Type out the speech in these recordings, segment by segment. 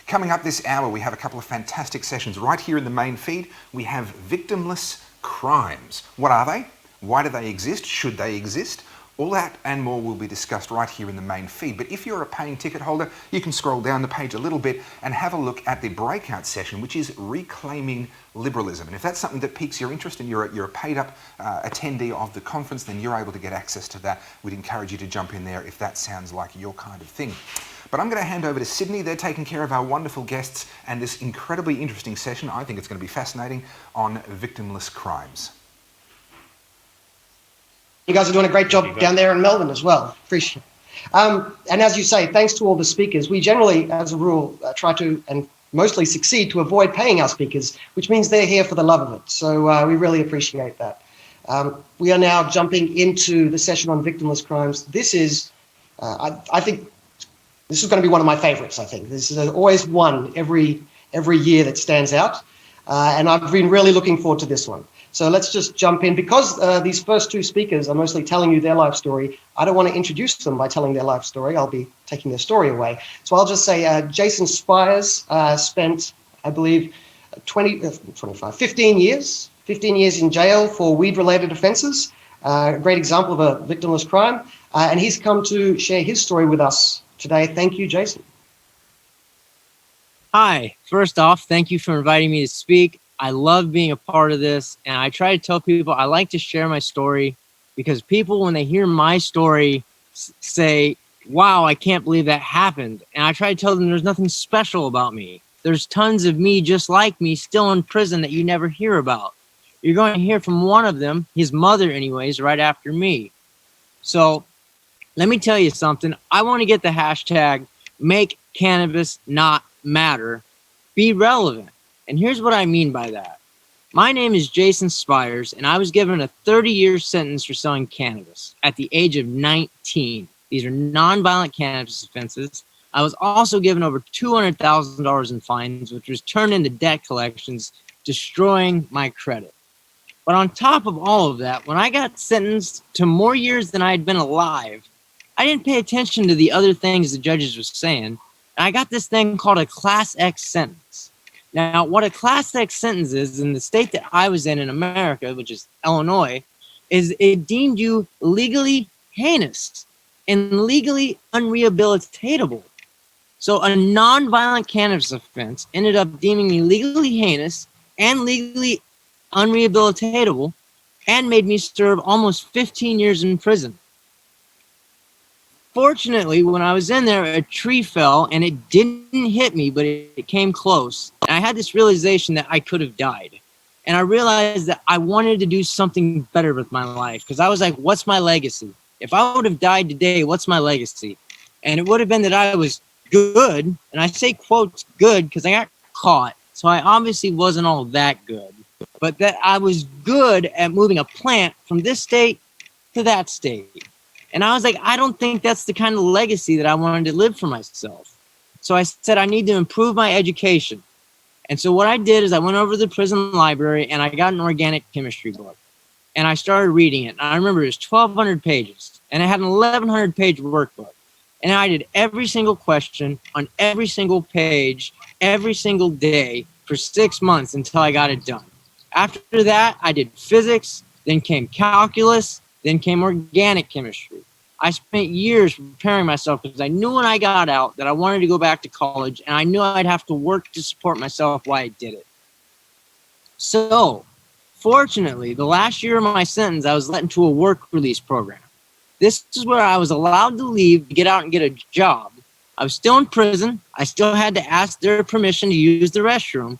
Coming up this hour, we have a couple of fantastic sessions right here in the main feed. We have Victimless Crimes. What are they? Why do they exist? Should they exist? All that and more will be discussed right here in the main feed. But if you're a paying ticket holder, you can scroll down the page a little bit and have a look at the breakout session, which is Reclaiming Liberalism. And if that's something that piques your interest and you're a paid-up attendee of the conference, then you're able to get access to that. We'd encourage you to jump in there if that sounds like your kind of thing. But I'm going to hand over to Sydney. They're taking care of our wonderful guests and this incredibly interesting session. I think it's going to be fascinating on victimless crimes. You guys are doing a great job down there in Melbourne as well. Appreciate it. And as you say, thanks to all the speakers, we generally, as a rule, try to and mostly succeed to avoid paying our speakers, which means they're here for the love of it. So we really appreciate that. We are now jumping into the session on victimless crimes. This is, I think, this is going to be one of my favorites, I think. This is always one every year that stands out. And I've been really looking forward to this one. So let's just jump in. Because these first two speakers are mostly telling you their life story, I don't want to introduce them by telling their life story. I'll be taking their story away. So I'll just say Jason Spires spent, I believe, 15 years in jail for weed-related offences. A great example of a victimless crime. And he's come to share his story with us today. Thank you, Jason. Hi. First off, thank you for inviting me to speak. I love being a part of this, and I try to tell people I like to share my story because people, when they hear my story, say, wow, I can't believe that happened. And I try to tell them there's nothing special about me. There's tons of me just like me still in prison that you never hear about. You're going to hear from one of them, his mother anyways, right after me. So let me tell you something. I want to get the hashtag make cannabis not matter be relevant. And here's what I mean by that. My name is Jason Spires, and I was given a 30-year sentence for selling cannabis at the age of 19. These are nonviolent cannabis offenses. I was also given over $200,000 in fines, which was turned into debt collections, destroying my credit. But on top of all of that, when I got sentenced to more years than I had been alive, I didn't pay attention to the other things the judges were saying. And I got this thing called a Class X sentence. Now, what a Class X sentence is in the state that I was in America, which is Illinois, is it deemed you legally heinous and legally unrehabilitatable. So a nonviolent cannabis offense ended up deeming me legally heinous and legally unrehabilitatable and made me serve almost 15 years in prison. Fortunately, when I was in there, a tree fell and it didn't hit me, but it came close. And I had this realization that I could have died. And I realized that I wanted to do something better with my life because I was like, what's my legacy? If I would have died today, what's my legacy? And it would have been that I was good. And I say quotes good because I got caught. So I obviously wasn't all that good. But that I was good at moving a plant from this state to that state. And I was like, I don't think that's the kind of legacy that I wanted to live for myself. So I said, I need to improve my education. And so what I did is I went over to the prison library and I got an organic chemistry book. And I started reading it. And I remember it was 1,200 pages. And it had an 1,100-page workbook. And I did every single question on every single page, every single day for 6 months until I got it done. After that, I did physics, then came calculus, then came organic chemistry. I spent years preparing myself because I knew when I got out that I wanted to go back to college and I knew I'd have to work to support myself while I did it. So, fortunately, the last year of my sentence, I was let into a work release program. This is where I was allowed to leave to get out and get a job. I was still in prison. I still had to ask their permission to use the restroom,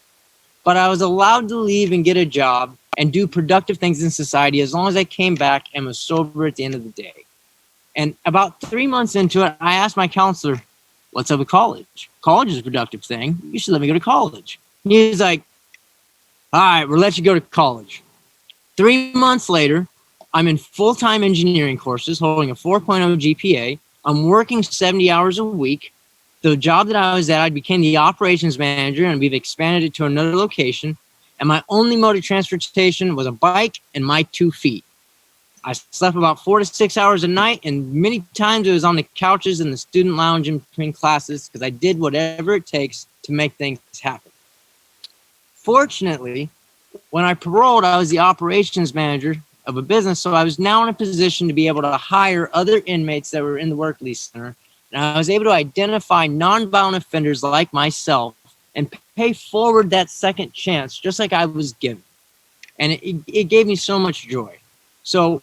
but I was allowed to leave and get a job and do productive things in society as long as I came back and was sober at the end of the day. And about 3 months into it, I asked my counselor, what's up with college? College is a productive thing. You should let me go to college. And he was like, all right, we'll let you go to college. 3 months later, I'm in full-time engineering courses, holding a 4.0 GPA. I'm working 70 hours a week. The job that I was at, I became the operations manager, and we've expanded it to another location. And my only mode of transportation was a bike and my 2 feet. I slept about 4 to 6 hours a night, and many times it was on the couches in the student lounge in between classes because I did whatever it takes to make things happen. Fortunately, when I paroled, I was the operations manager of a business, so I was now in a position to be able to hire other inmates that were in the work release center, and I was able to identify nonviolent offenders like myself and pay forward that second chance, just like I was given. And it gave me so much joy. So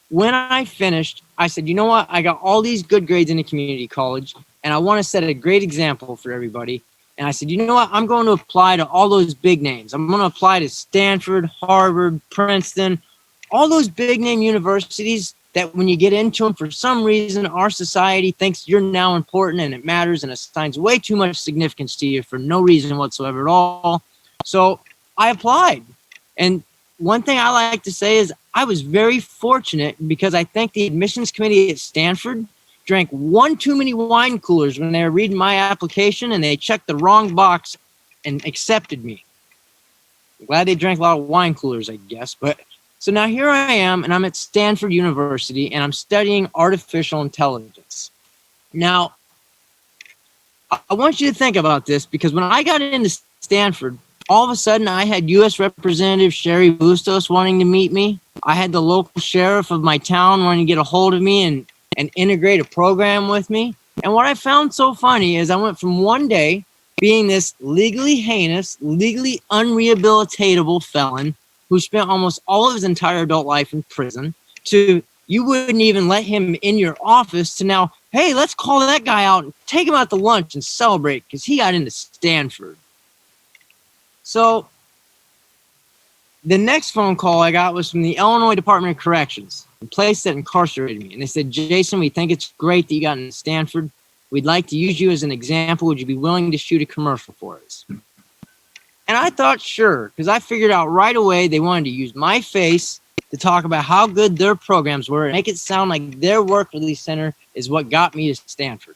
when I finished, I said, you know what? I got all these good grades in a community college, and I want to set a great example for everybody. And I said, you know what? I'm going to apply to all those big names. I'm going to apply to Stanford, Harvard, Princeton, all those big name universities that when you get into them, for some reason, our society thinks you're now important and it matters and assigns way too much significance to you for no reason whatsoever at all. So I applied. And one thing I like to say is I was very fortunate because I think the admissions committee at Stanford drank one too many wine coolers when they were reading my application, and they checked the wrong box and accepted me. I'm glad they drank a lot of wine coolers, I guess. But so now here I am, and I'm at Stanford University, and I'm studying artificial intelligence. Now, I want you to think about this, because when I got into Stanford, all of a sudden I had U.S. Representative Sherry Bustos wanting to meet me. I had the local sheriff of my town wanting to get a hold of me and integrate a program with me. And what I found so funny is I went from one day being this legally heinous, legally unrehabilitatable felon who spent almost all of his entire adult life in prison to you wouldn't even let him in your office to now, hey, let's call that guy out and take him out to lunch and celebrate because he got into Stanford. So the next phone call I got was from the Illinois Department of Corrections, the place that incarcerated me. And they said, Jason, we think it's great that you got into Stanford. We'd like to use you as an example. Would you be willing to shoot a commercial for us? And I thought, sure, because I figured out right away they wanted to use my face to talk about how good their programs were and make it sound like their work release center is what got me to Stanford.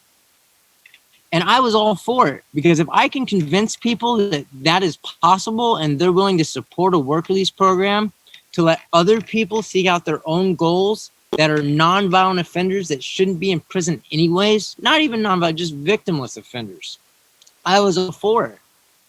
And I was all for it, because if I can convince people that that is possible and they're willing to support a work release program to let other people seek out their own goals that are nonviolent offenders that shouldn't be in prison anyways, not even nonviolent, just victimless offenders, I was all for it.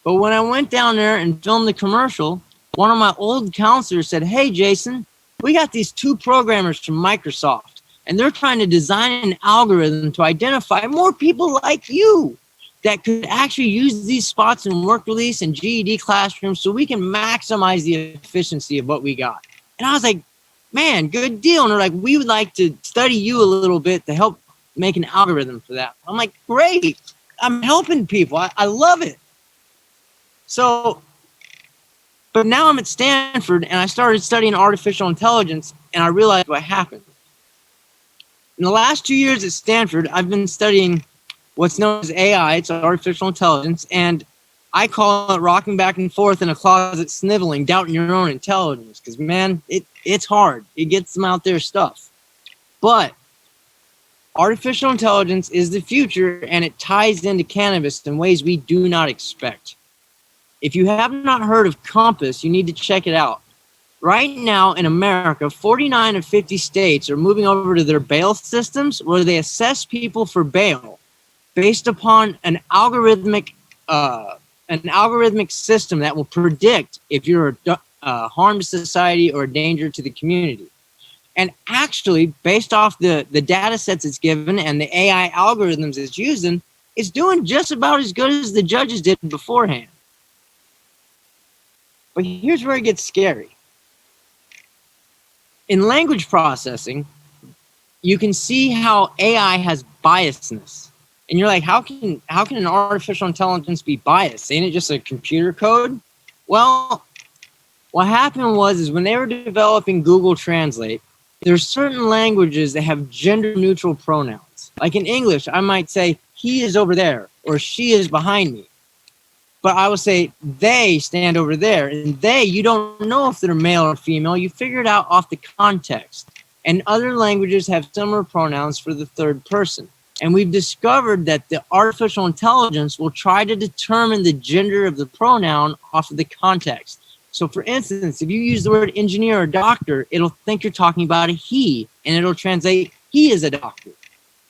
But when I went down there and filmed the commercial, one of my old counselors said, hey, Jason, we got these two programmers from Microsoft, and they're trying to design an algorithm to identify more people like you that could actually use these spots in work release and GED classrooms so we can maximize the efficiency of what we got. And I was like, man, good deal. And they're like, we would like to study you a little bit to help make an algorithm for that. I'm like, great. I'm helping people. I love it. So, but now I'm at Stanford and I started studying artificial intelligence and I realized what happened. In the last 2 years at Stanford, I've been studying what's known as AI, it's artificial intelligence, and I call it rocking back and forth in a closet sniveling, doubting your own intelligence, because, man, it's hard. It gets them out there stuff. But artificial intelligence is the future, and it ties into cannabis in ways we do not expect. If you have not heard of Compass, you need to check it out. Right now in America, 49 of 50 states are moving over to their bail systems where they assess people for bail based upon an algorithmic system that will predict if you're a harm to society or a danger to the community. And actually, based off the data sets it's given and the AI algorithms it's using, it's doing just about as good as the judges did beforehand. But here's where it gets scary. In language processing, you can see how AI has biasness. And you're like, how can an artificial intelligence be biased? Ain't it just a computer code? Well, what happened was when they were developing Google Translate, there's certain languages that have gender neutral pronouns. Like in English, I might say, he is over there, or she is behind me. But I will say, they stand over there. And they, you don't know if they're male or female. You figure it out off the context. And other languages have similar pronouns for the third person. And we've discovered that the artificial intelligence will try to determine the gender of the pronoun off of the context. So for instance, if you use the word engineer or doctor, it'll think you're talking about a he, and it'll translate he is a doctor.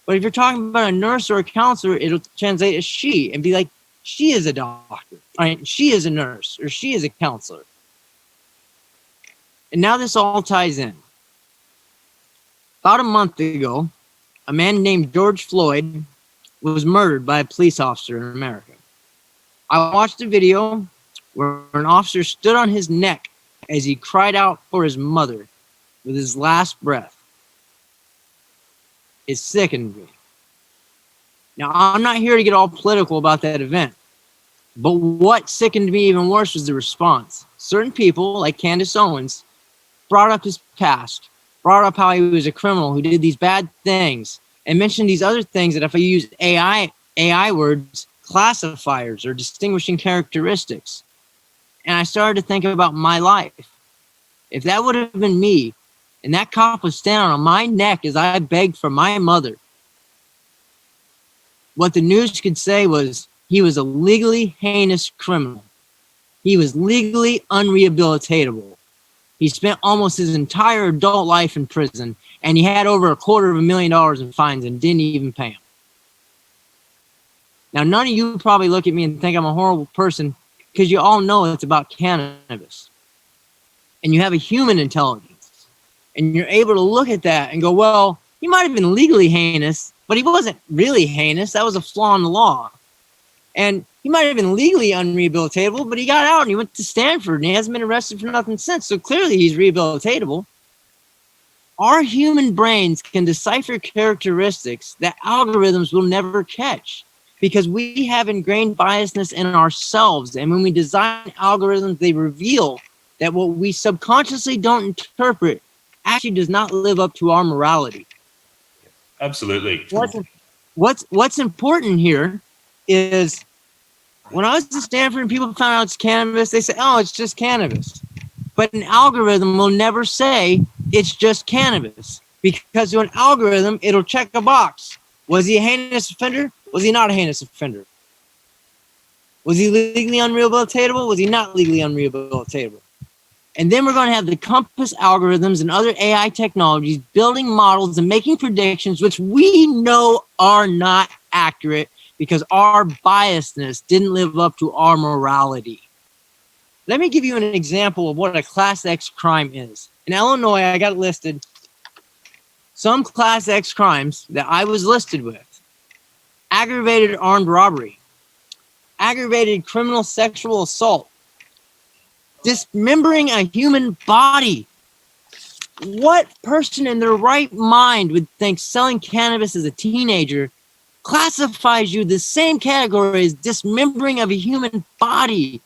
But if you're talking about a nurse or a counselor, it'll translate as she and be like, she is a doctor, right? She is a nurse, or she is a counselor. And now this all ties in. About a month ago, a man named George Floyd was murdered by a police officer in America. I watched a video where an officer stood on his neck as he cried out for his mother with his last breath. It sickened me. Now, I'm not here to get all political about that event, but what sickened me even worse was the response. Certain people, like Candace Owens, brought up his past, brought up how he was a criminal who did these bad things, and mentioned these other things that if I use AI words, classifiers or distinguishing characteristics. And I started to think about my life. If that would have been me, and that cop was standing on my neck as I begged for my mother, what the news could say was he was a legally heinous criminal. He was legally unrehabilitatable. He spent almost his entire adult life in prison, and he had over $250,000 in fines and didn't even pay him. Now, none of you probably look at me and think I'm a horrible person because you all know it's about cannabis. And you have a human intelligence. And you're able to look at that and go, well, he might have been legally heinous, but he wasn't really heinous. That was a flaw in the law. And he might have been legally unrehabilitatable, but he got out and he went to Stanford and he hasn't been arrested for nothing since. So clearly he's rehabilitatable. Our human brains can decipher characteristics that algorithms will never catch because we have ingrained biasness in ourselves. And when we design algorithms, they reveal that what we subconsciously don't interpret actually does not live up to our morality. Absolutely. What's important here is when I was at Stanford and people found out it's cannabis, they say, oh, it's just cannabis. But an algorithm will never say it's just cannabis because to an algorithm, it'll check a box. Was he a heinous offender? Was he not a heinous offender? Was he legally unrehabilitatable? Was he not legally unrehabilitatable? And then we're going to have the Compass algorithms and other AI technologies building models and making predictions, which we know are not accurate because our biasness didn't live up to our morality. Let me give you an example of what a Class X crime is. In Illinois, I got listed some Class X crimes that I was listed with. Aggravated armed robbery, aggravated criminal sexual assault, dismembering a human body. What person in their right mind would think selling cannabis as a teenager classifies you the same category as dismembering of a human body?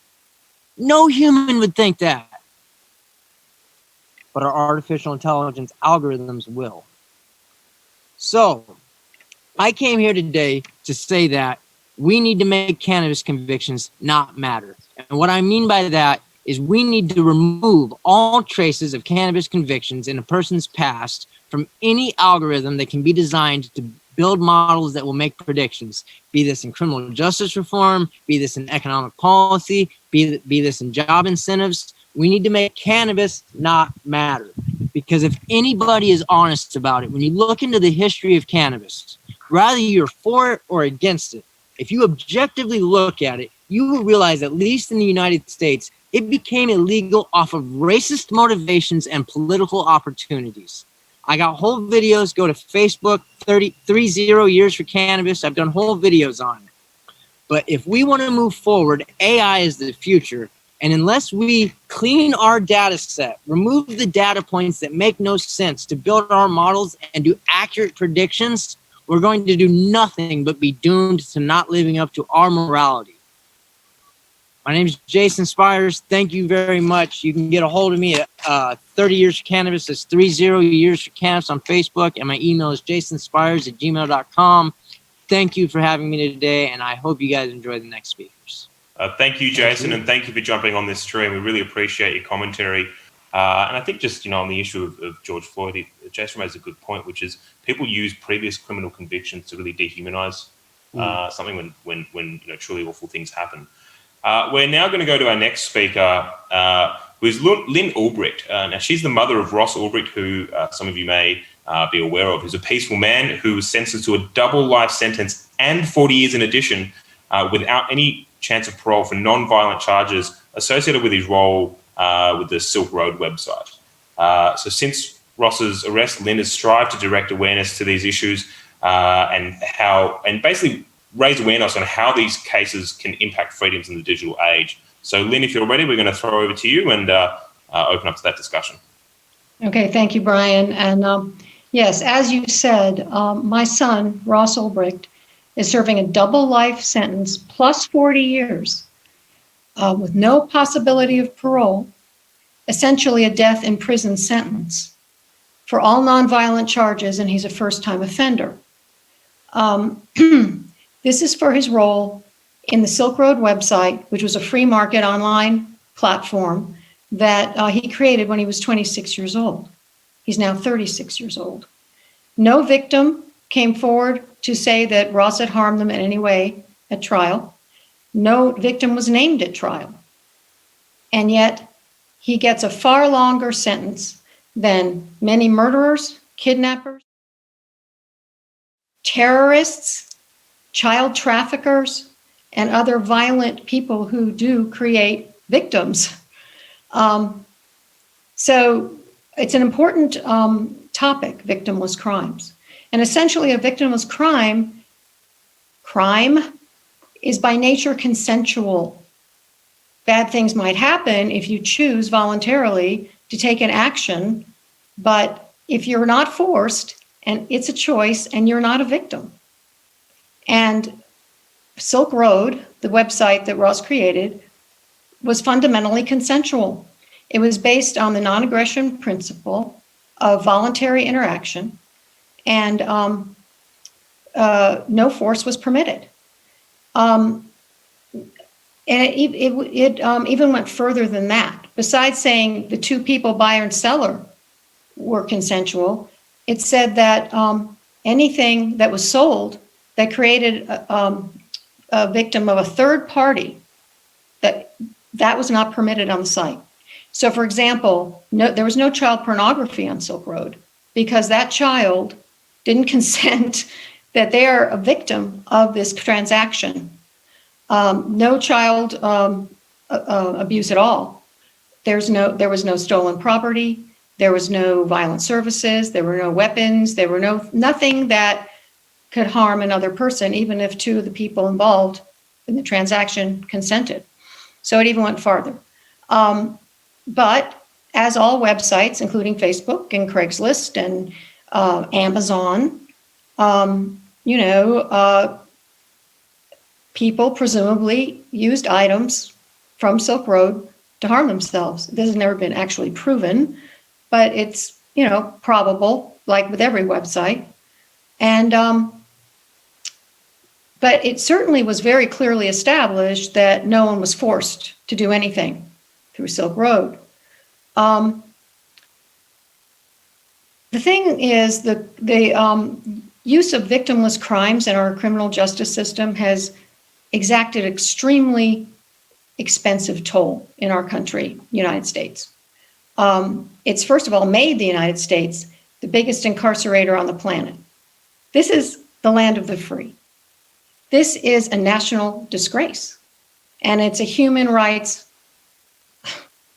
No human would think that. But our artificial intelligence algorithms will. So, I came here today to say that we need to make cannabis convictions not matter. And what I mean by that is we need to remove all traces of cannabis convictions in a person's past from any algorithm that can be designed to build models that will make predictions, be this in criminal justice reform, be this in economic policy, be this in job incentives. We need to make cannabis not matter. Because if anybody is honest about it, when you look into the history of cannabis, whether you're for it or against it, if you objectively look at it, you will realize, at least in the United States, it became illegal off of racist motivations and political opportunities. I got whole videos. Go to Facebook, 30 years for cannabis. I've done whole videos on it. But if we want to move forward, AI is the future. And unless we clean our data set, remove the data points that make no sense to build our models and do accurate predictions, we're going to do nothing but be doomed to not living up to our morality. My name is Jason Spires. Thank you very much. You can get a hold of me at 30 Years for Cannabis. That's 30 Years for Cannabis on Facebook. And my email is jasonspires@gmail.com. Thank you for having me today, and I hope you guys enjoy the next speakers. Thank you, Jason, and thank you for jumping on this stream. We really appreciate your commentary. And I think just, on the issue of George Floyd, Jason raised a good point, which is people use previous criminal convictions to really dehumanize something when truly awful things happen. We're now going to go to our next speaker, who is Lynn Albrecht. Now, she's the mother of Ross Albrecht, who some of you may be aware of, who's a peaceful man who was sentenced to a double life sentence and 40 years in addition without any chance of parole for non-violent charges associated with his role with the Silk Road website. So since Ross's arrest, Lynn has strived to direct awareness to these issues and basically raise awareness on how these cases can impact freedoms in the digital age. So Lynn, if you're ready, we're going to throw over to you and open up to that discussion. Okay, thank you, Brian. And yes, as you said, my son, Ross Albrecht, is serving a double life sentence plus 40 years with no possibility of parole, essentially a death in prison sentence for all nonviolent charges, and he's a first-time offender. This is for his role in the Silk Road website, which was a free market online platform that he created when he was 26 years old. He's now 36 years old. No victim came forward to say that Ross had harmed them in any way at trial. No victim was named at trial. And yet he gets a far longer sentence than many murderers, kidnappers, terrorists, child traffickers, and other violent people who do create victims. So it's an important topic, victimless crimes. And essentially a victimless crime is by nature consensual. Bad things might happen if you choose voluntarily to take an action, but if you're not forced, and it's a choice, and you're not a victim. And Silk Road, the website that Ross created, was fundamentally consensual. It was based on the non-aggression principle of voluntary interaction, and no force was permitted. And it even went further than that. Besides saying the two people, buyer and seller, were consensual, it said that anything that was sold that created a victim of a third party, that was not permitted on the site. So, for example, there was no child pornography on Silk Road because that child didn't consent that they are a victim of this transaction. No child abuse at all. There was no stolen property. There was no violent services. There were no weapons. There were nothing that could harm another person, even if two of the people involved in the transaction consented. So it even went farther. But as all websites, including Facebook and Craigslist and Amazon, people presumably used items from Silk Road to harm themselves. This has never been actually proven, but it's, probable, like with every website. And, but it certainly was very clearly established that no one was forced to do anything through Silk Road. The thing is, the use of victimless crimes in our criminal justice system has exacted extremely expensive toll in our country, United States. It's first of all made the United States the biggest incarcerator on the planet. This is the land of the free. This is a national disgrace, and it's a human rights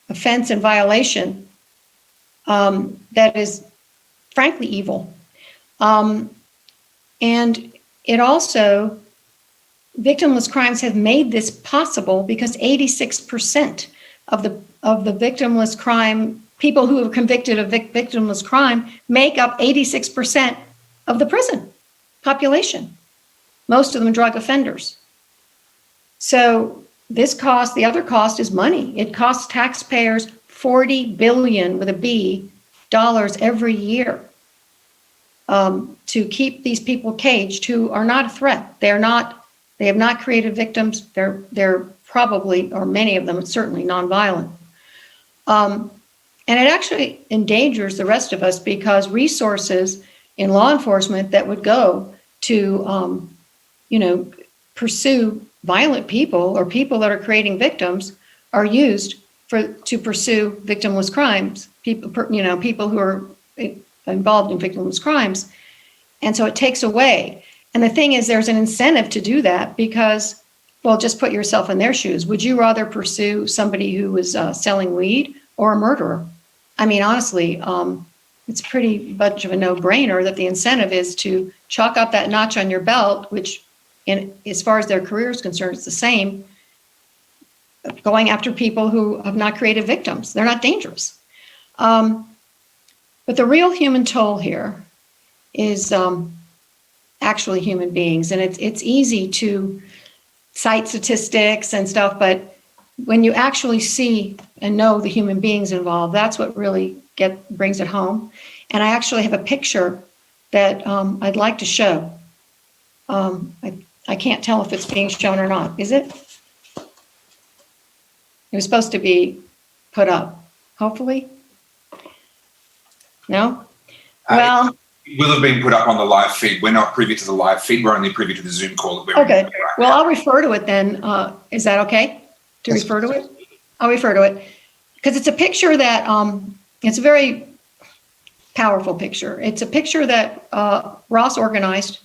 offense and violation that is frankly evil. And it also, victimless crimes have made this possible because 86% of the victimless crime, people who are convicted of victimless crime, make up 86% of the prison population, most of them drug offenders. So the other cost is money. It costs taxpayers $40 billion with a B dollars every year to keep these people caged who are not a threat. They have not created victims. They're probably, or many of them, certainly nonviolent. And it actually endangers the rest of us because resources in law enforcement that would go to, pursue violent people or people that are creating victims are used to pursue victimless crimes. People who are involved in victimless crimes, and so it takes away. And the thing is, there's an incentive to do that because well, just put yourself in their shoes. Would you rather pursue somebody who was selling weed or a murderer? I mean, honestly, it's pretty much of a no-brainer that the incentive is to chalk up that notch on your belt, which, as far as their career is concerned, it's the same, going after people who have not created victims. They're not dangerous. But the real human toll here is actually human beings. And it's easy to cite statistics and stuff, but when you actually see and know the human beings involved, that's what really brings it home. And I actually have a picture that I'd like to show. I can't tell if it's being shown or not. Is it? It was supposed to be put up, hopefully. No? Well, it will have been put up on the live feed. We're not privy to the live feed. We're only privy to the Zoom call that we're okay. in right Well, now. I'll refer to it then. Is that okay to refer to it? I'll refer to it because it's a picture that it's a very powerful picture. It's a picture that Ross organized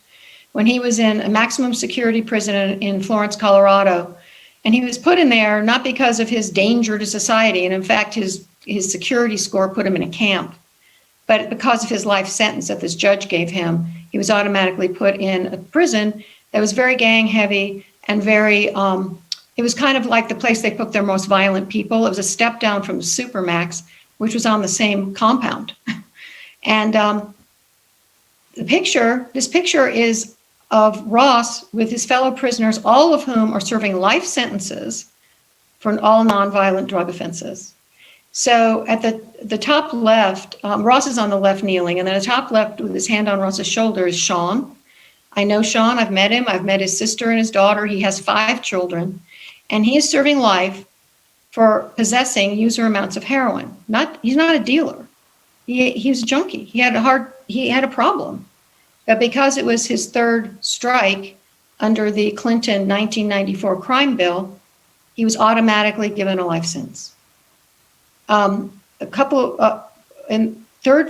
when he was in a maximum security prison in Florence, Colorado. And he was put in there not because of his danger to society. And in fact, his security score put him in a camp. But because of his life sentence that this judge gave him, he was automatically put in a prison that was very gang heavy and very, it was kind of like the place they put their most violent people. It was a step down from the Supermax, which was on the same compound. And this picture is of Ross with his fellow prisoners, all of whom are serving life sentences for all nonviolent drug offenses. So at the top left, Ross is on the left kneeling, and then the top left with his hand on Ross's shoulder is Sean. I know Sean, I've met him. I've met his sister and his daughter. He has 5 children, and he is serving life for possessing user amounts of heroin. He's not a dealer. He was a junkie. He had a problem. But because it was his 3rd strike under the Clinton 1994 crime bill, he was automatically given a life sentence. Third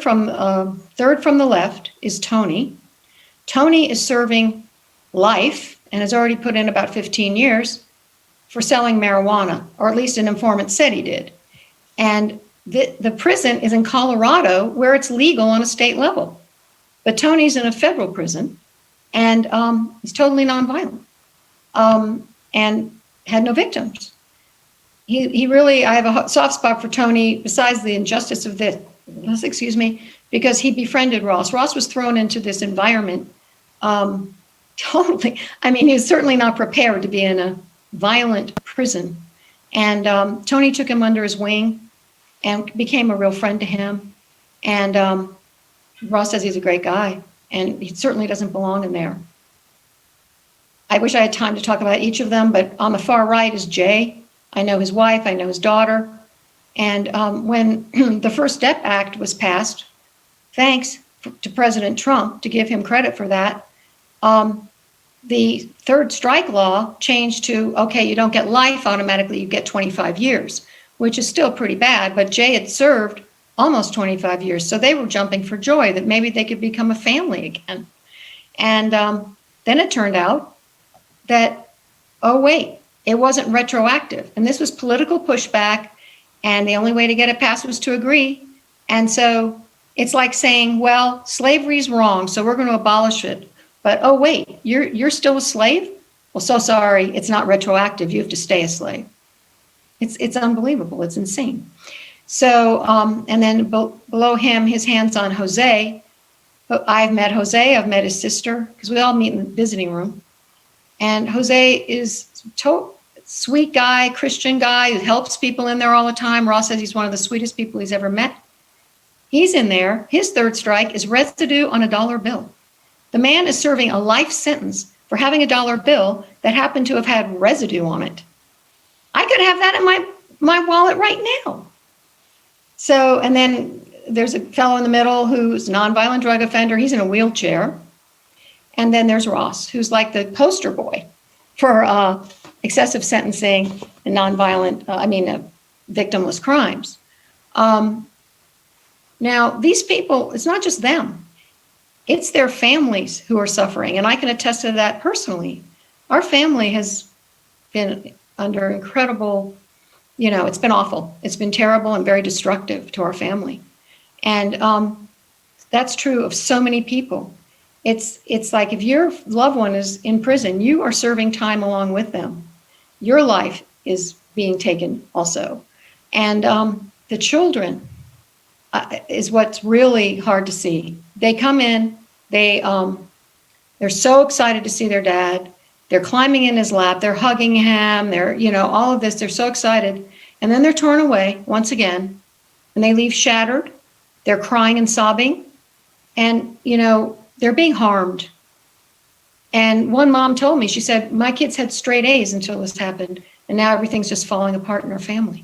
from the left is Tony. Tony is serving life and has already put in about 15 years for selling marijuana, or at least an informant said he did. And the prison is in Colorado, where it's legal on a state level. But Tony's in a federal prison, and he's totally nonviolent, and had no victims. He really, I have a soft spot for Tony, besides the injustice of this, because he befriended Ross. Ross was thrown into this environment totally. I mean, he was certainly not prepared to be in a violent prison. And Tony took him under his wing and became a real friend to him. And Ross says he's a great guy, and he certainly doesn't belong in there. I wish I had time to talk about each of them, but on the far right is Jay. I know his wife, I know his daughter. And when the First Step Act was passed, thanks to President Trump, to give him credit for that, the 3rd strike law changed to, okay, you don't get life automatically, you get 25 years, which is still pretty bad, but Jay had served almost 25 years, so they were jumping for joy that maybe they could become a family again. And then it turned out that, oh wait, it wasn't retroactive. And this was political pushback, and the only way to get it passed was to agree. And so it's like saying, well, slavery is wrong, so we're going to abolish it. But oh wait, you're still a slave? Well, so sorry, it's not retroactive. You have to stay a slave. It's unbelievable. It's insane. So, and then below him, his hand's on Jose. I've met Jose. I've met his sister, because we all meet in the visiting room. And Jose is sweet guy, Christian guy who helps people in there all the time. Ross says he's one of the sweetest people he's ever met. He's in there. His 3rd strike is residue on a dollar bill. The man is serving a life sentence for having a dollar bill that happened to have had residue on it. I could have that in my wallet right now. So, and then there's a fellow in the middle who's a nonviolent drug offender. He's in a wheelchair. And then there's Ross, who's like the poster boy for excessive sentencing and victimless crimes. Now, these people, it's not just them. It's their families who are suffering. And I can attest to that personally. Our family has been under incredible, it's been awful. It's been terrible and very destructive to our family. And that's true of so many people. It's like if your loved one is in prison, you are serving time along with them. Your life is being taken also. And the children is what's really hard to see. They come in, they're so excited to see their dad. They're climbing in his lap, they're hugging him, they're, all of this, they're so excited. And then they're torn away once again, and they leave shattered. They're crying and sobbing, and, they're being harmed. And one mom told me, she said, my kids had straight A's until this happened, and now everything's just falling apart in our family.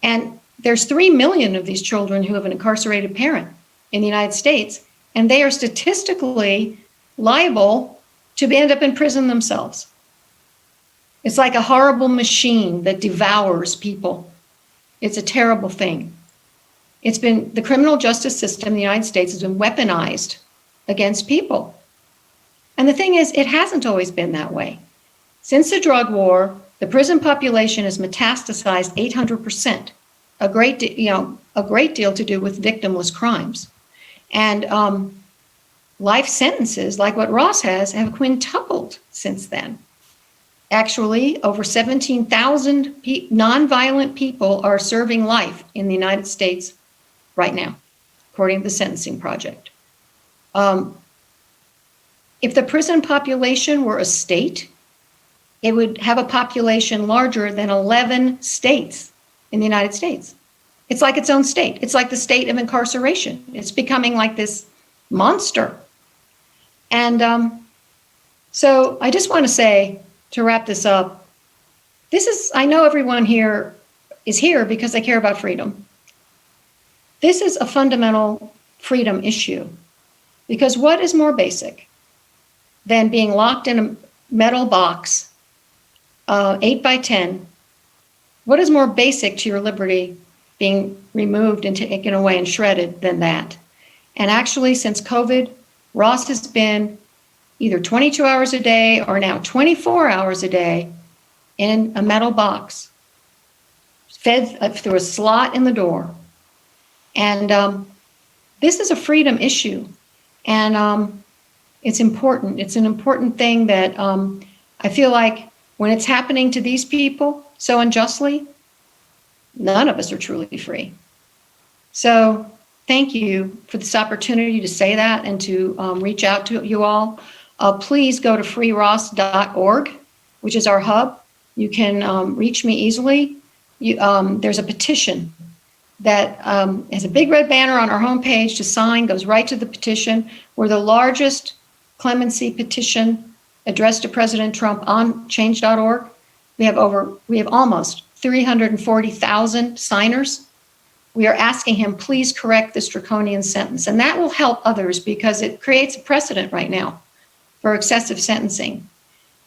And there's 3 million of these children who have an incarcerated parent in the United States, and they are statistically liable to end up in prison themselves. It's like a horrible machine that devours people. It's a terrible thing. The criminal justice system in the United States has been weaponized against people. And the thing is, it hasn't always been that way. Since the drug war, the prison population has metastasized 800%, a great deal to do with victimless crimes. And life sentences, like what Ross has, have quintupled since then. Actually, over 17,000 nonviolent people are serving life in the United States right now, according to the Sentencing Project. If the prison population were a state, it would have a population larger than 11 states in the United States. It's like its own state. It's like the state of incarceration. It's becoming like this monster. And so I just want to say, to wrap this up, I know everyone here is here because they care about freedom. This is a fundamental freedom issue, because what is more basic than being locked in a metal box, 8 by 10? What is more basic to your liberty being removed and taken away and shredded than that? And actually, since COVID, Ross has been either 22 hours a day or now 24 hours a day in a metal box, fed through a slot in the door. And this is a freedom issue. And it's important. It's an important thing that I feel like when it's happening to these people so unjustly, none of us are truly free. So thank you for this opportunity to say that and to reach out to you all. Please go to freeross.org, which is our hub. You can reach me easily. There's a petition that has a big red banner on our homepage to sign, goes right to the petition. We're the largest clemency petition addressed to President Trump on change.org. We have almost 340,000 signers. We are asking him, please correct this draconian sentence. And that will help others because it creates a precedent right now for excessive sentencing.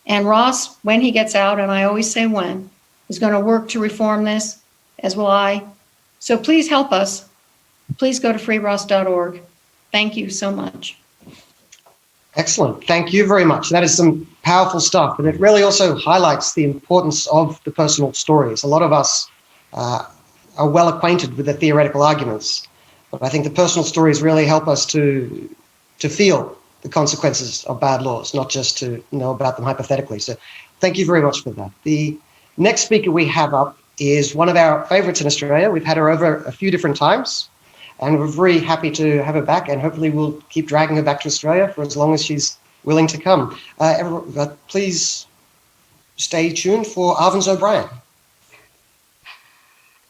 And Ross, when he gets out, and I always say when, is going to work to reform this, as will I. So please help us. Please go to freeross.org. Thank you so much. Excellent. Thank you very much. That is some powerful stuff. And it really also highlights the importance of the personal stories. A lot of us are well acquainted with the theoretical arguments, but I think the personal stories really help us to feel the consequences of bad laws, not just to know about them hypothetically. So thank you very much for that. The next speaker we have up is one of our favorites in Australia. We've had her over a few different times, and we're very happy to have her back, and hopefully we'll keep dragging her back to Australia for as long as she's willing to come. Please stay tuned for Arvins O'Brien.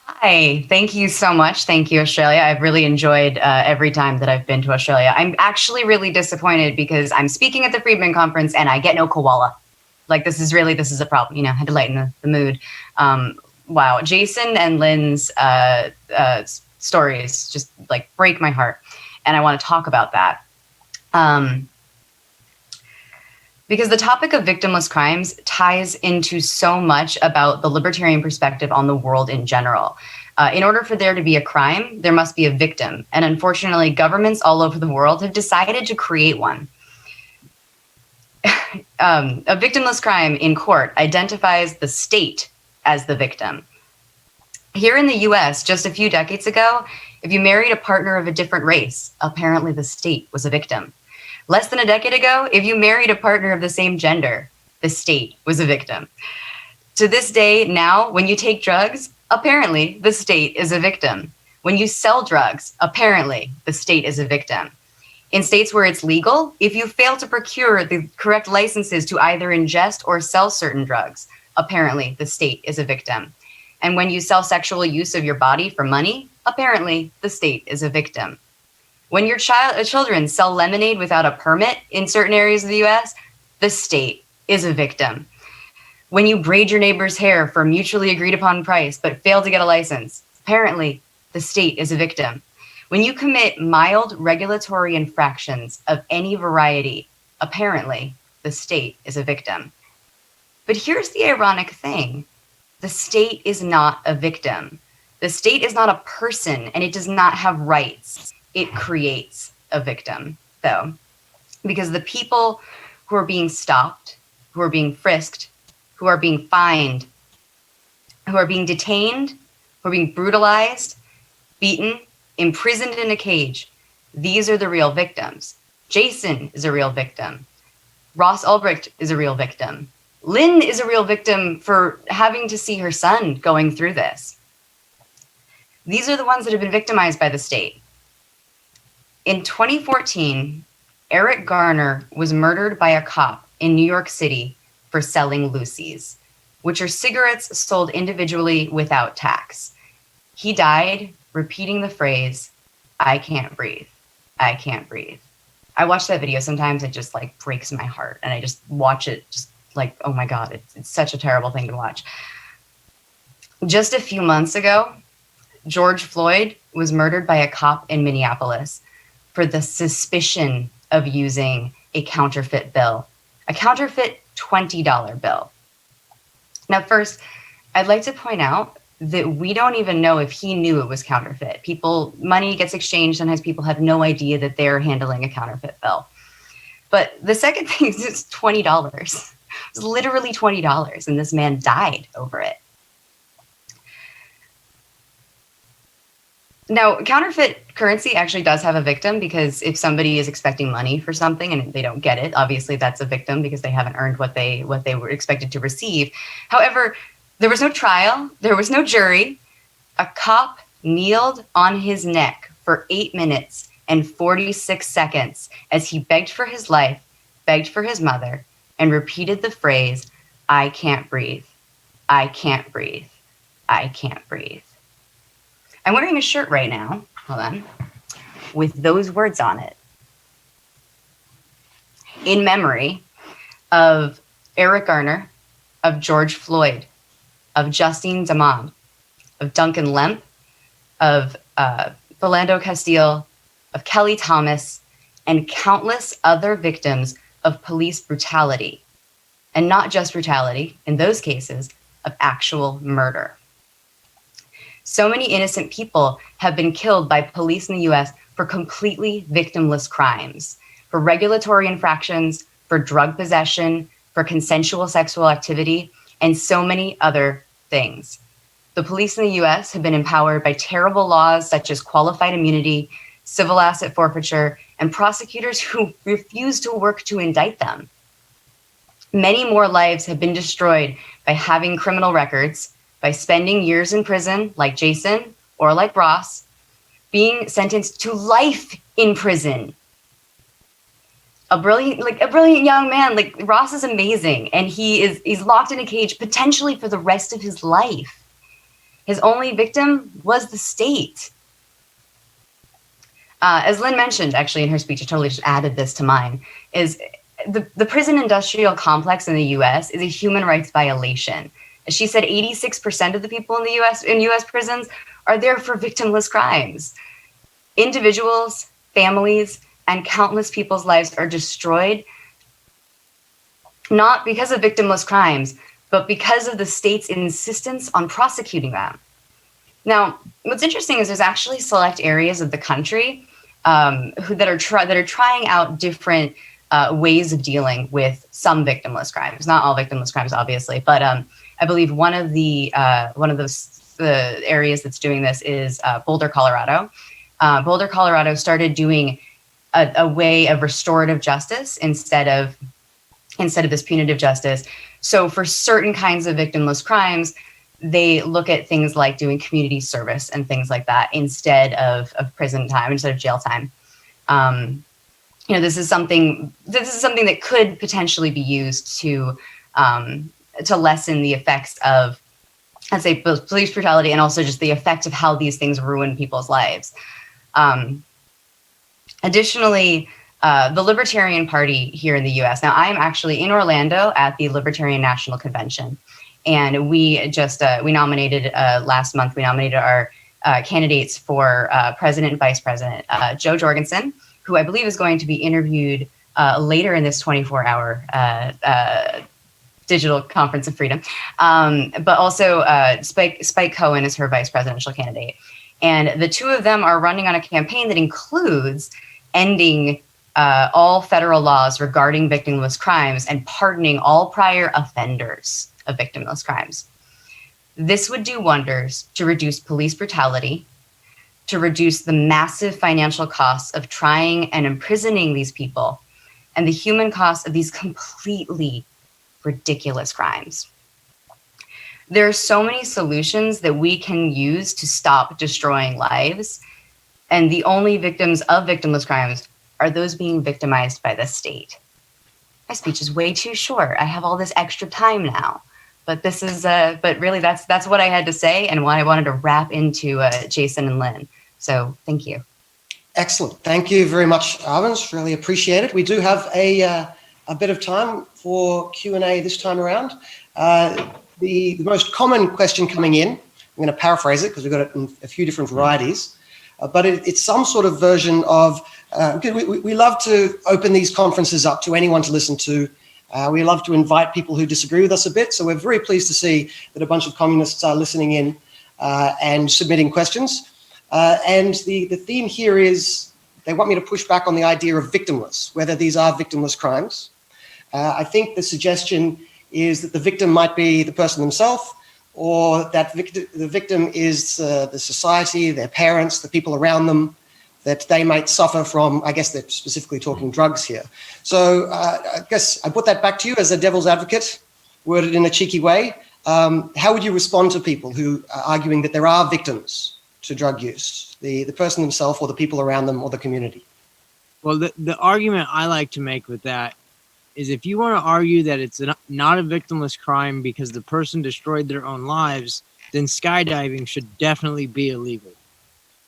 Hi, thank you so much. Thank you, Australia. I've really enjoyed every time that I've been to Australia. I'm actually really disappointed because I'm speaking at the Friedman conference and I get no koala. Like, this is a problem. I had to lighten the mood. Wow, Jason and Lynn's stories just like break my heart, and I want to talk about that. Because the topic of victimless crimes ties into so much about the libertarian perspective on the world in general. In order for there to be a crime, there must be a victim. And unfortunately, governments all over the world have decided to create one. a victimless crime in court identifies the state as the victim. Here in the US, just a few decades ago, if you married a partner of a different race, apparently the state was a victim. Less than a decade ago, if you married a partner of the same gender, the state was a victim. To this day, now, when you take drugs, apparently the state is a victim. When you sell drugs, apparently the state is a victim. In states where it's legal, if you fail to procure the correct licenses to either ingest or sell certain drugs, apparently the state is a victim. And when you sell sexual use of your body for money, apparently the state is a victim. When your children sell lemonade without a permit in certain areas of the US, the state is a victim. When you braid your neighbor's hair for a mutually agreed upon price but fail to get a license, apparently the state is a victim. When you commit mild regulatory infractions of any variety, apparently the state is a victim. But here's the ironic thing. The state is not a victim. The state is not a person, and it does not have rights. It creates a victim, though, because the people who are being stopped, who are being frisked, who are being fined, who are being detained, who are being brutalized, beaten, imprisoned in a cage, these are the real victims. Jason is a real victim. Ross Albrecht is a real victim. Lynn is a real victim for having to see her son going through this. These are the ones that have been victimized by the state. In 2014, Eric Garner was murdered by a cop in New York City for selling Lucy's, which are cigarettes sold individually without tax. He died repeating the phrase, "I can't breathe. I can't breathe." I watch that video sometimes, it just like breaks my heart, and I just watch it just like, oh my God, it's such a terrible thing to watch. Just a few months ago, George Floyd was murdered by a cop in Minneapolis for the suspicion of using a counterfeit bill, a counterfeit $20 bill. Now, first, I'd like to point out that we don't even know if he knew it was counterfeit. Money gets exchanged. Sometimes people have no idea that they're handling a counterfeit bill. But the second thing is it's $20. It was literally $20, and this man died over it. Now, counterfeit currency actually does have a victim, because if somebody is expecting money for something and they don't get it, obviously that's a victim because they haven't earned what they were expected to receive. However, there was no trial, there was no jury. A cop kneeled on his neck for 8 minutes and 46 seconds as he begged for his life, begged for his mother, and repeated the phrase, "I can't breathe. I can't breathe. I can't breathe." I'm wearing a shirt right now, hold on, with those words on it, in memory of Eric Garner, of George Floyd, of Justine Damond, of Duncan Lemp, of Philando Castile, of Kelly Thomas, and countless other victims of police brutality. And not just brutality, in those cases, of actual murder. So many innocent people have been killed by police in the US for completely victimless crimes, for regulatory infractions, for drug possession, for consensual sexual activity, and so many other things. The police in the US have been empowered by terrible laws such as qualified immunity, civil asset forfeiture, and prosecutors who refuse to work to indict them. Many more lives have been destroyed by having criminal records, by spending years in prison, like Jason or like Ross, being sentenced to life in prison. A brilliant young man, like Ross is amazing, and he's locked in a cage potentially for the rest of his life. His only victim was the state. As Lynn mentioned, actually, in her speech, I totally just added this to mine, is the prison industrial complex in the US is a human rights violation. As she said, 86% of the people in US prisons are there for victimless crimes. Individuals, families, and countless people's lives are destroyed, not because of victimless crimes, but because of the state's insistence on prosecuting them. Now, what's interesting is there's actually select areas of the country that are trying out different ways of dealing with some victimless crimes, not all victimless crimes, obviously, but I believe one of the areas that's doing this is Boulder, Colorado. Boulder, Colorado started doing a way of restorative justice instead of this punitive justice. So for certain kinds of victimless crimes, they look at things like doing community service and things like that instead of prison time, instead of jail time. This is something that could potentially be used to lessen the effects of, I'd say, both police brutality and also just the effect of how these things ruin people's lives. Additionally, the Libertarian Party here in the U.S. Now, I am actually in Orlando at the Libertarian National Convention, and we just we nominated last month. We nominated our candidates for president and vice president. Joe Jorgensen, who I believe is going to be interviewed later in this 24-hour digital conference of freedom, but also Spike Cohen is her vice presidential candidate, and the two of them are running on a campaign that includes ending all federal laws regarding victimless crimes and pardoning all prior offenders of victimless crimes. This would do wonders to reduce police brutality, to reduce the massive financial costs of trying and imprisoning these people, and the human cost of these completely ridiculous crimes. There are so many solutions that we can use to stop destroying lives, and the only victims of victimless crimes are those being victimized by the state. My speech is way too short. I have all this extra time now, but this is, but really that's what I had to say and what I wanted to wrap into Jason and Lynn. So thank you. Excellent. Thank you very much, Arvins. Really appreciate it. We do have a bit of time for Q&A this time around. The most common question coming in, I'm going to paraphrase it because we've got it in a few different varieties, but it's some sort of version of, we love to open these conferences up to anyone to listen to. We love to invite people who disagree with us a bit. So we're very pleased to see that a bunch of communists are listening in and submitting questions. And the theme here is they want me to push back on the idea of victimless, whether these are victimless crimes. I think the suggestion is that the victim might be the person themselves, or that the victim is the society, their parents, the people around them, that they might suffer from, I guess they're specifically talking drugs here. So I guess I put that back to you as a devil's advocate, worded in a cheeky way. How would you respond to people who are arguing that there are victims to drug use, the person themselves or the people around them or the community? Well, the argument I like to make with that is if you want to argue that it's not a victimless crime because the person destroyed their own lives, then skydiving should definitely be illegal.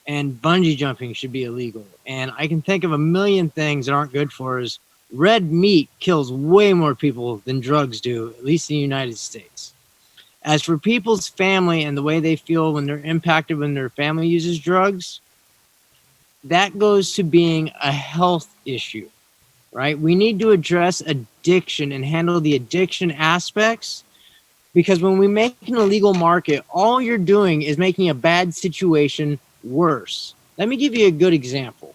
And bungee jumping should be illegal. And I can think of a million things that aren't good for us. Red meat kills way more people than drugs do, at least in the United States. As for people's family and the way they feel when they're impacted when their family uses drugs, that goes to being a health issue, right? We need to address addiction and handle the addiction aspects, because when we make an illegal market, all you're doing is making a bad situation worse. Let me give you a good example.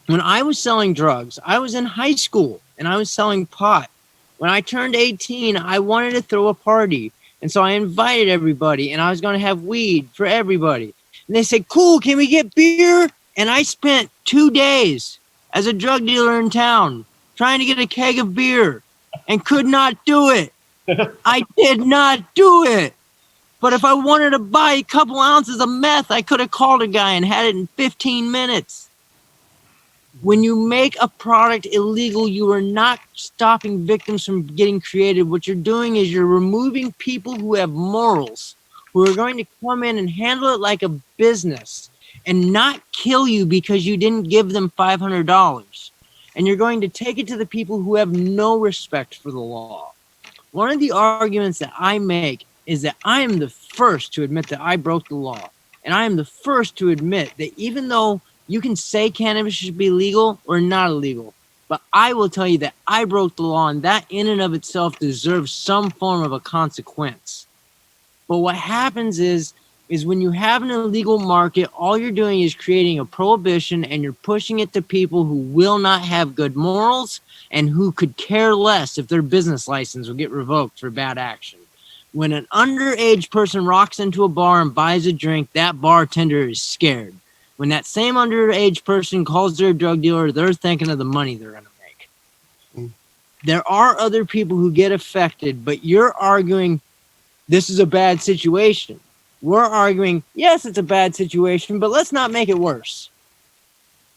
When I was selling drugs, I was in high school and I was selling pot. When I turned 18, I wanted to throw a party. And so I invited everybody and I was going to have weed for everybody. And they said, cool, can we get beer? And I spent 2 days as a drug dealer in town trying to get a keg of beer and could not do it. I did not do it. But if I wanted to buy a couple ounces of meth, I could have called a guy and had it in 15 minutes. When you make a product illegal, you are not stopping victims from getting creative. What you're doing is you're removing people who have morals, who are going to come in and handle it like a business and not kill you because you didn't give them $500. And you're going to take it to the people who have no respect for the law. One of the arguments that I make is that I am the first to admit that I broke the law. And I am the first to admit that even though you can say cannabis should be legal or not illegal, but I will tell you that I broke the law, and that in and of itself deserves some form of a consequence. But what happens is is when you have an illegal market, all you're doing is creating a prohibition, and you're pushing it to people who will not have good morals and who could care less if their business license will get revoked for bad action. When an underage person rocks into a bar and buys a drink, that bartender is scared. When that same underage person calls their drug dealer, they're thinking of the money they're going to make. There are other people who get affected, but you're arguing this is a bad situation. We're arguing, yes, it's a bad situation, but let's not make it worse.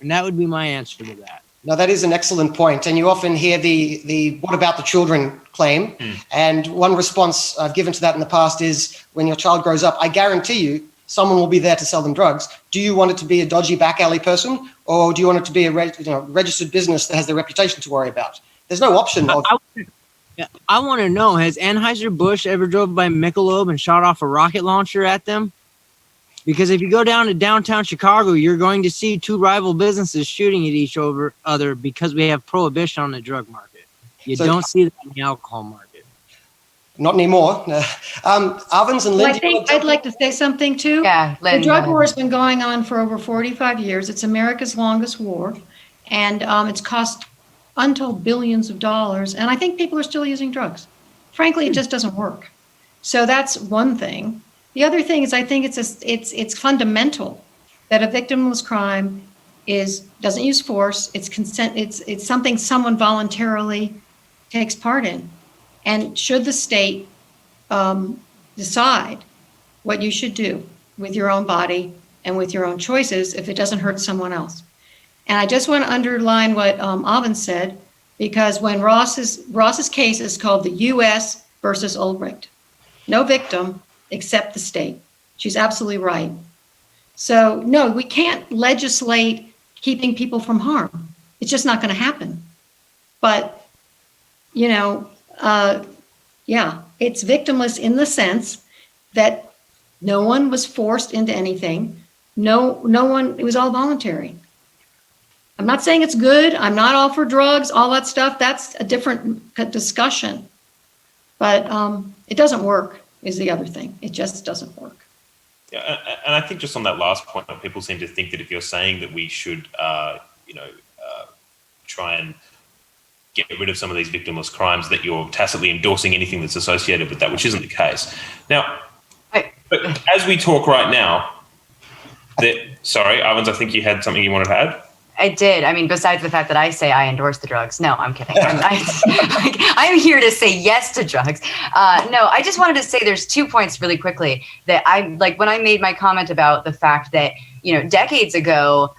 And that would be my answer to that. No, that is an excellent point. And you often hear the what about the children claim. And one response I've given to that in the past is, when your child grows up, I guarantee you someone will be there to sell them drugs. Do you want it to be a dodgy back alley person, or do you want it to be a registered business that has their reputation to worry about? There's no option of... I want to know, has Anheuser-Busch ever drove by Michelob and shot off a rocket launcher at them? Because if you go down to downtown Chicago, you're going to see two rival businesses shooting at each other because we have prohibition on the drug market. You don't see that in the alcohol market. Not anymore. Arvins and Lynn... I think I'd like to say something too. Yeah, Lynn, the drug war has been going on for over 45 years. It's America's longest war, and it's cost untold billions of dollars. And I think people are still using drugs. Frankly, it just doesn't work. So that's one thing. The other thing is, I think it's fundamental that a victimless crime doesn't use force. It's consent. It's something someone voluntarily takes part in. And should the state decide what you should do with your own body and with your own choices if it doesn't hurt someone else? And I just want to underline what Avin said, because when Ross's case is called the U.S. versus Albrecht, no victim except the state. She's absolutely right. So no, we can't legislate keeping people from harm. It's just not going to happen. But, it's victimless in the sense that no one was forced into anything. No one, it was all voluntary. I'm not saying it's good. I'm not all for drugs, all that stuff. That's a different discussion. But it doesn't work is the other thing. It just doesn't work. Yeah, and I think just on that last point, people seem to think that if you're saying that we should, try and get rid of some of these victimless crimes, that you're tacitly endorsing anything that's associated with that, which isn't the case. Now, but as we talk right now, sorry, Arvins, I think you had something you wanted to add? I did. I mean, besides the fact that I say I endorse the drugs. No, I'm kidding. I'm here to say yes to drugs. No, I just wanted to say there's 2 points really quickly that when I made my comment about the fact that, decades ago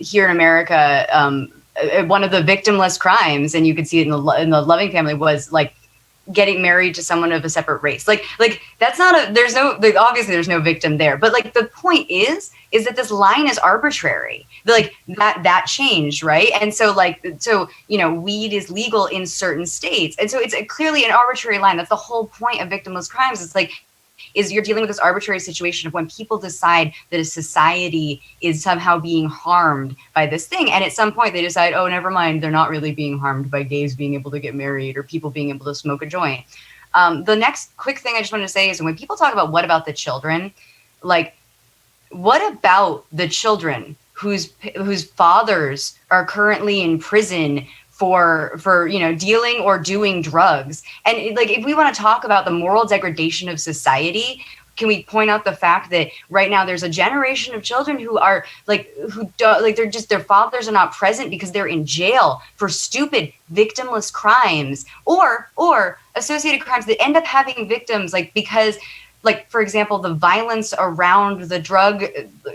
here in America, one of the victimless crimes, and you could see it in the Loving family, was like getting married to someone of a separate race. Like that's not obviously there's no victim there, but like the point is that this line is arbitrary. Like that changed, right? And so weed is legal in certain states, and so it's clearly an arbitrary line. That's the whole point of victimless crimes. It's is you're dealing with this arbitrary situation of when people decide that a society is somehow being harmed by this thing, and at some point they decide, oh, never mind, they're not really being harmed by gays being able to get married or people being able to smoke a joint. The next quick thing I just wanted to say is, when people talk about what about the children, what about the children whose fathers are currently in prison for dealing or doing drugs? And if we want to talk about the moral degradation of society, can we point out the fact that right now there's a generation of children who are their fathers are not present because they're in jail for stupid victimless crimes or associated crimes that end up having victims because for example, the violence around the drug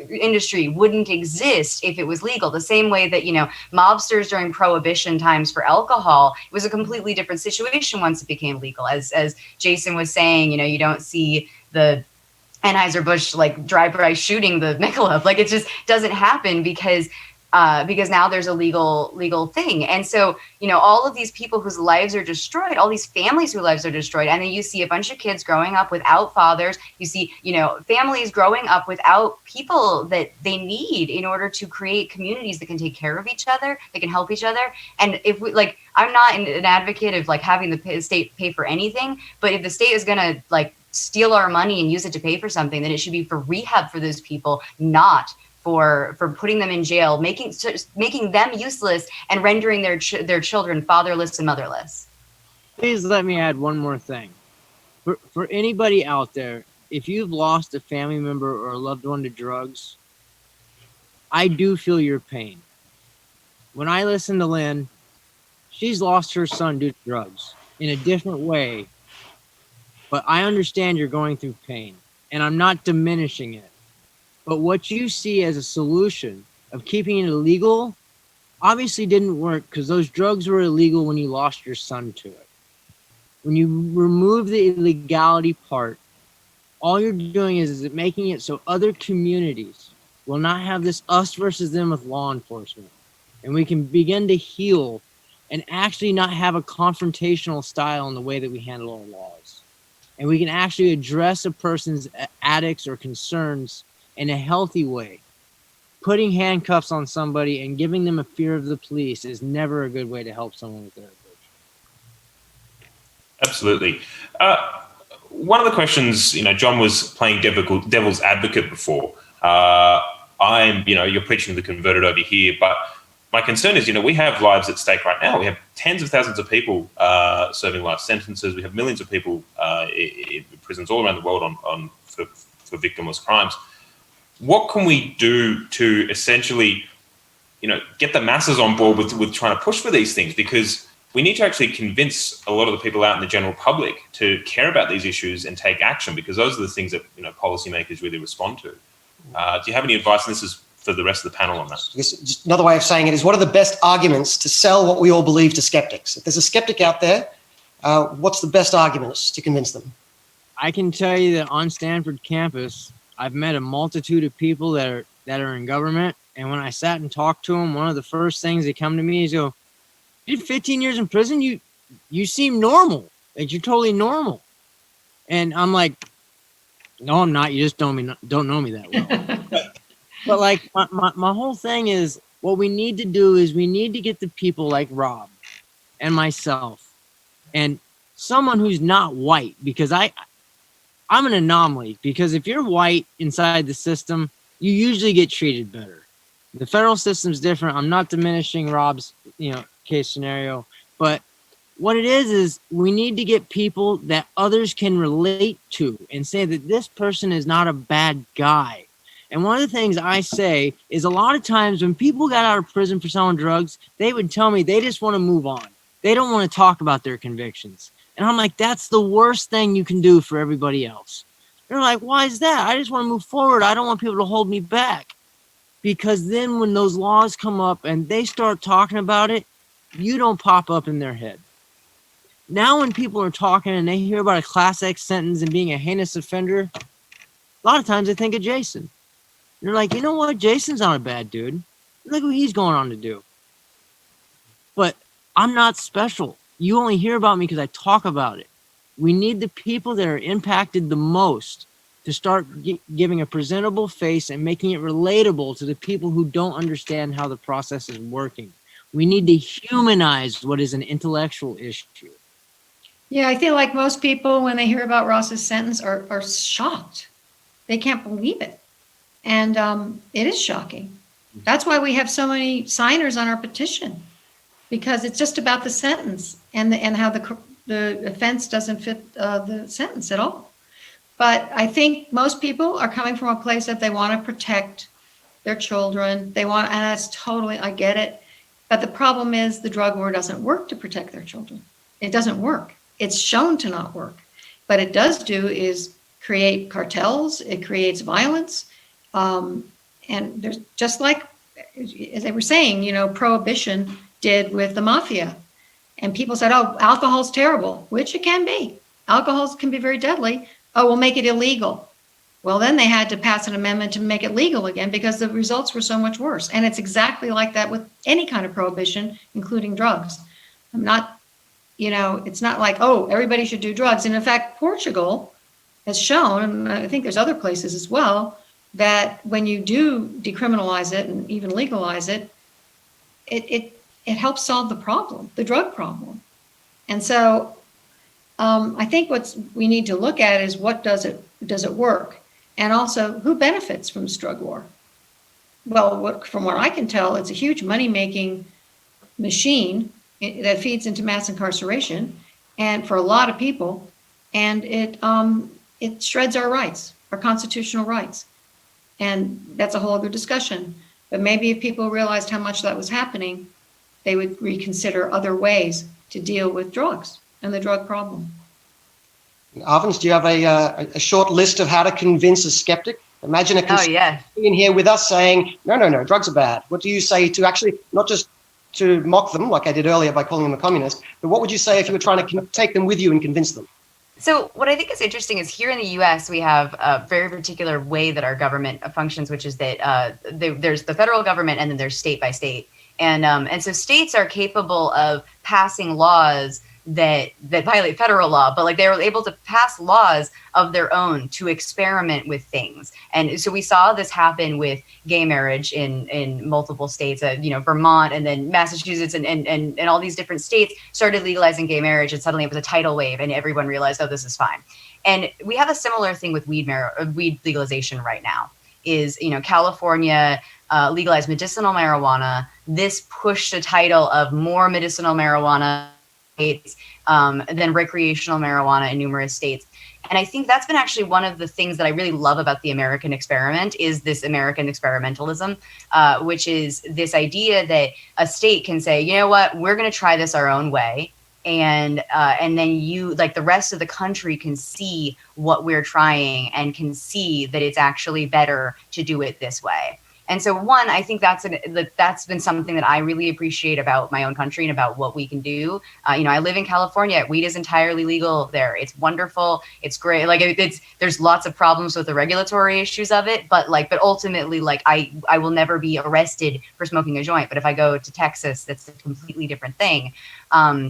industry wouldn't exist if it was legal. The same way that, mobsters during Prohibition times for alcohol, it was a completely different situation once it became legal. As Jason was saying, you don't see the Anheuser-Busch drive-by shooting the Michelob. It just doesn't happen because now there's a legal thing. And so, all of these people whose lives are destroyed, all these families whose lives are destroyed, and then you see a bunch of kids growing up without fathers. You see, families growing up without people that they need in order to create communities that can take care of each other, that can help each other. And if we I'm not an advocate of having the state pay for anything, but if the state is going to steal our money and use it to pay for something, then it should be for rehab for those people, not for putting them in jail, making them useless and rendering their children fatherless and motherless. Please let me add one more thing. For anybody out there, if you've lost a family member or a loved one to drugs, I do feel your pain. When I listen to Lynn, she's lost her son due to drugs in a different way, but I understand you're going through pain, and I'm not diminishing it. But what you see as a solution of keeping it illegal obviously didn't work, because those drugs were illegal when you lost your son to it. When you remove the illegality part, all you're doing is making it so other communities will not have this us versus them with law enforcement. And we can begin to heal and actually not have a confrontational style in the way that we handle our laws. And we can actually address a person's addicts or concerns in a healthy way. Putting handcuffs on somebody and giving them a fear of the police is never a good way to help someone with their addiction. Absolutely. One of the questions, John was playing devil's advocate before. You're preaching to the converted over here, but my concern is, we have lives at stake right now. We have tens of thousands of people serving life sentences. We have millions of people in prisons all around the world for victimless crimes. What can we do to essentially, get the masses on board with trying to push for these things? Because we need to actually convince a lot of the people out in the general public to care about these issues and take action, because those are the things that policymakers really respond to. Do you have any advice? And this is for the rest of the panel on that. I guess just another way of saying it is, what are the best arguments to sell what we all believe to skeptics? If there's a skeptic out there, what's the best arguments to convince them? I can tell you that on Stanford campus, I've met a multitude of people that are in government, and when I sat and talked to them, one of the first things they come to me is go, "You did 15 years in prison. You seem normal. Like you're totally normal." And I'm like, "No, I'm not. You just don't know me that well." But like my whole thing is, what we need to do is we need to get the people like Rob and myself and someone who's not white, because I'm an anomaly, because if you're white inside the system, you usually get treated better. The federal system's different. I'm not diminishing Rob's, case scenario, but what it is we need to get people that others can relate to and say that this person is not a bad guy. And one of the things I say is, a lot of times when people got out of prison for selling drugs, they would tell me they just want to move on. They don't want to talk about their convictions. And I'm like, that's the worst thing you can do for everybody else. They're like, why is that? I just want to move forward. I don't want people to hold me back. Because then when those laws come up and they start talking about it, you don't pop up in their head. Now when people are talking and they hear about a Class X sentence and being a heinous offender, a lot of times they think of Jason. They're like, you know what? Jason's not a bad dude. Look what he's going on to do. But I'm not special. You only hear about me because I talk about it. We need the people that are impacted the most to start giving a presentable face and making it relatable to the people who don't understand how the process is working. We need to humanize what is an intellectual issue. Yeah, I feel like most people, when they hear about Ross's sentence, are shocked. They can't believe it. And it is shocking. That's why we have so many signers on our petition, because it's just about the sentence and how the offense doesn't fit the sentence at all. But I think most people are coming from a place that they want to protect their children. And that's totally, I get it. But the problem is the drug war doesn't work to protect their children. It doesn't work. It's shown to not work. But it does do is create cartels. It creates violence. And there's just like, as they were saying, prohibition did with the mafia. And people said, oh, alcohol's terrible, which it can be. Alcohol can be very deadly. Oh, we'll make it illegal. Well, then they had to pass an amendment to make it legal again because the results were so much worse. And it's exactly like that with any kind of prohibition, including drugs. It's not like, oh, everybody should do drugs. And in fact, Portugal has shown, and I think there's other places as well, that when you do decriminalize it and even legalize it, it helps solve the problem, the drug problem. And so I think we need to look at is what does it work? And also, who benefits from this drug war? Well, from what I can tell, it's a huge money-making machine that feeds into mass incarceration, and for a lot of people, and it shreds our rights, our constitutional rights, and that's a whole other discussion. But maybe if people realized how much that was happening, they would reconsider other ways to deal with drugs and the drug problem. Arvins, do you have a short list of how to convince a skeptic? Imagine a yeah. in here with us saying, no, drugs are bad. What do you say to actually, not just to mock them, like I did earlier by calling them a communist, but what would you say if you were trying to take them with you and convince them? So what I think is interesting is here in the U.S. we have a very particular way that our government functions, which is that there's the federal government and then there's state by state, and so states are capable of passing laws that violate federal law, but like they were able to pass laws of their own to experiment with things. And so we saw this happen with gay marriage in multiple states, Vermont and then Massachusetts and all these different states started legalizing gay marriage, and suddenly it was a tidal wave and everyone realized, oh, this is fine. And we have a similar thing with weed legalization right now. Is, California legalized medicinal marijuana. This pushed a tidal of more medicinal marijuana states than recreational marijuana in numerous states. And I think that's been actually one of the things that I really love about the American experiment is this American experimentalism, which is this idea that a state can say, you know what, we're going to try this our own way. And then you, like the rest of the country, can see what we're trying and can see that it's actually better to do it this way. And so, one, I think that's been something that I really appreciate about my own country and about what we can do. I live in California. Weed is entirely legal there. It's wonderful. It's great. Like there's lots of problems with the regulatory issues of it, but ultimately, I will never be arrested for smoking a joint. But if I go to Texas, that's a completely different thing.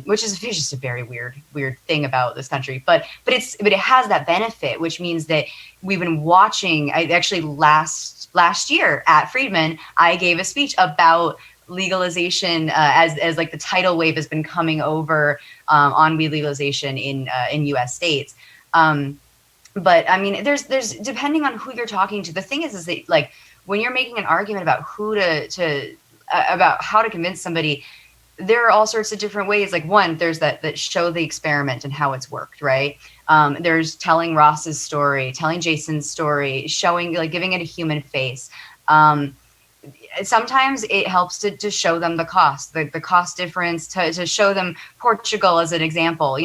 Which is just a very weird thing about this country. But it has that benefit, which means that we've been watching. I actually last year at Friedman, I gave a speech about legalization as like the tidal wave has been coming over on weed legalization in U.S. states. But I mean, there's depending on who you're talking to. The thing is that like when you're making an argument about about how to convince somebody, there are all sorts of different ways. Like one, there's that show the experiment and how it's worked, right? There's telling Ross's story, telling Jason's story, showing, like giving it a human face. Sometimes it helps to show them the cost, the cost difference, to show them Portugal as an example.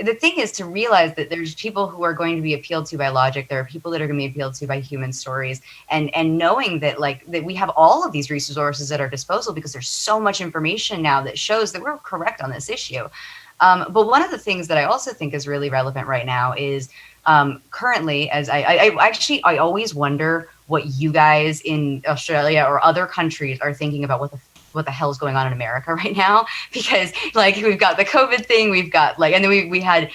The thing is to realize that there's people who are going to be appealed to by logic. There are people that are going to be appealed to by human stories, and knowing that that we have all of these resources at our disposal because there's so much information now that shows that we're correct on this issue. But one of the things that I also think is really relevant right now is currently, as I always wonder what you guys in Australia or other countries are thinking about what the hell is going on in America right now, because like we've got the COVID thing, we've got and then we had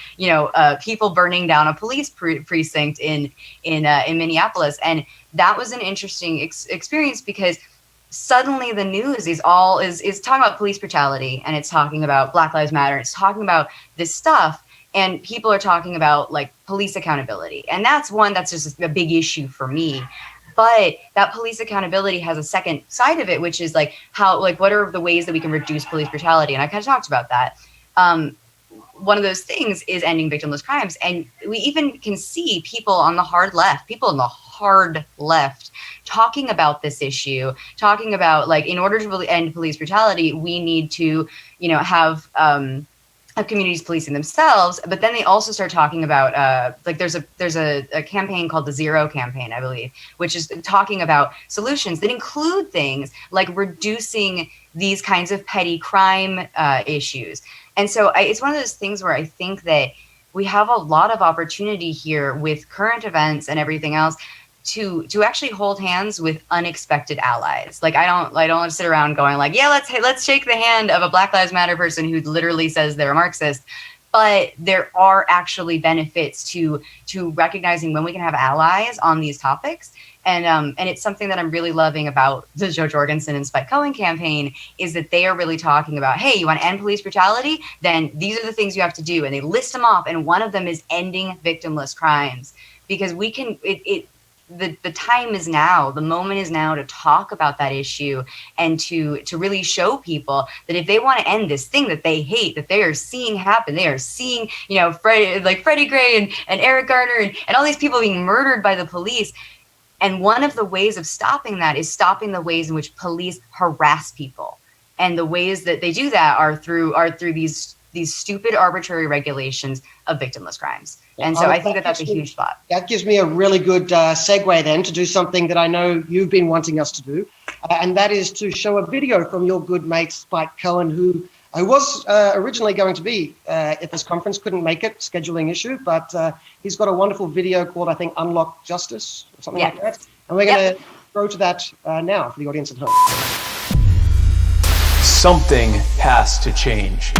people burning down a police precinct in Minneapolis, and that was an interesting experience because suddenly the news is talking about police brutality, and it's talking about Black Lives Matter, it's talking about this stuff, and people are talking about like police accountability, and that's just a big issue for me. But that police accountability has a second side of it, which is what are the ways that we can reduce police brutality? And I kind of talked about that. One of those things is ending victimless crimes. And we even can see people on the hard left, talking about this issue, talking about in order to really end police brutality, we need to, have communities policing themselves. But then they also start talking about there's a campaign called the Zero Campaign, I believe, which is talking about solutions that include things like reducing these kinds of petty crime issues. And so it's one of those things where I think that we have a lot of opportunity here with current events and everything else to actually hold hands with unexpected allies. I don't sit around going let's shake the hand of a Black Lives Matter person who literally says they're a Marxist. but there are actually benefits to recognizing when we can have allies on these topics. And it's something that I'm really loving about the Jo Jorgensen and Spike Cohen campaign, is that they are really talking about, hey, you want to end police brutality? Then these are the things you have to do. And they list them off. And one of them is ending victimless crimes, because we can, the time is now, the moment is now to talk about that issue and to really show people that if they want to end this thing that they hate, that they are seeing happen, they are seeing, Freddie Gray and Eric Garner and all these people being murdered by the police. And one of the ways of stopping that is stopping the ways in which police harass people. And the ways that they do that are through these stupid arbitrary regulations of victimless crimes. And so I think that that's a huge spot. That gives me a really good segue then to do something that I know you've been wanting us to do. And that is to show a video from your good mate, Spike Cohen, who was originally going to be at this conference, couldn't make it, scheduling issue, but he's got a wonderful video called, I think, Unlock Justice or something like that. And we're going to go to that now for the audience at home. Something has to change.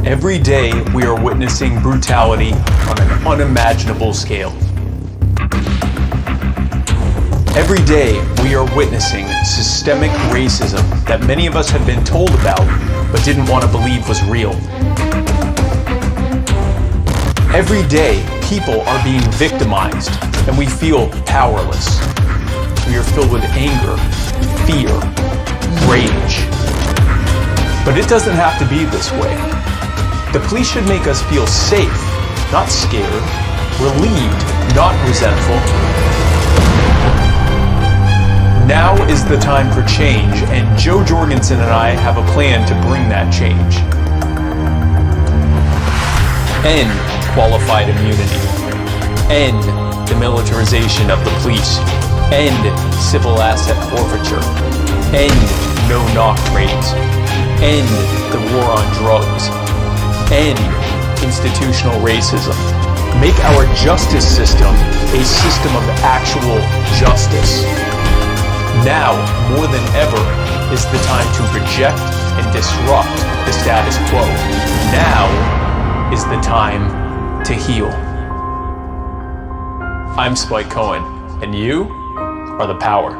Every day we are witnessing brutality on an unimaginable scale. Every day we are witnessing systemic racism that many of us have been told about but didn't want to believe was real. Every day people are being victimized and we feel powerless. We are filled with anger, fear, rage. But it doesn't have to be this way. The police should make us feel safe, not scared, relieved, not resentful. Now is the time for change, and Jo Jorgensen and I have a plan to bring that change. End qualified immunity. End the militarization of the police. End civil asset forfeiture. End no-knock raids. End the war on drugs. End institutional racism. Make our justice system a system of actual justice. Now, more than ever, is the time to reject and disrupt the status quo. Now is the time to heal. I'm Spike Cohen, and you are the power.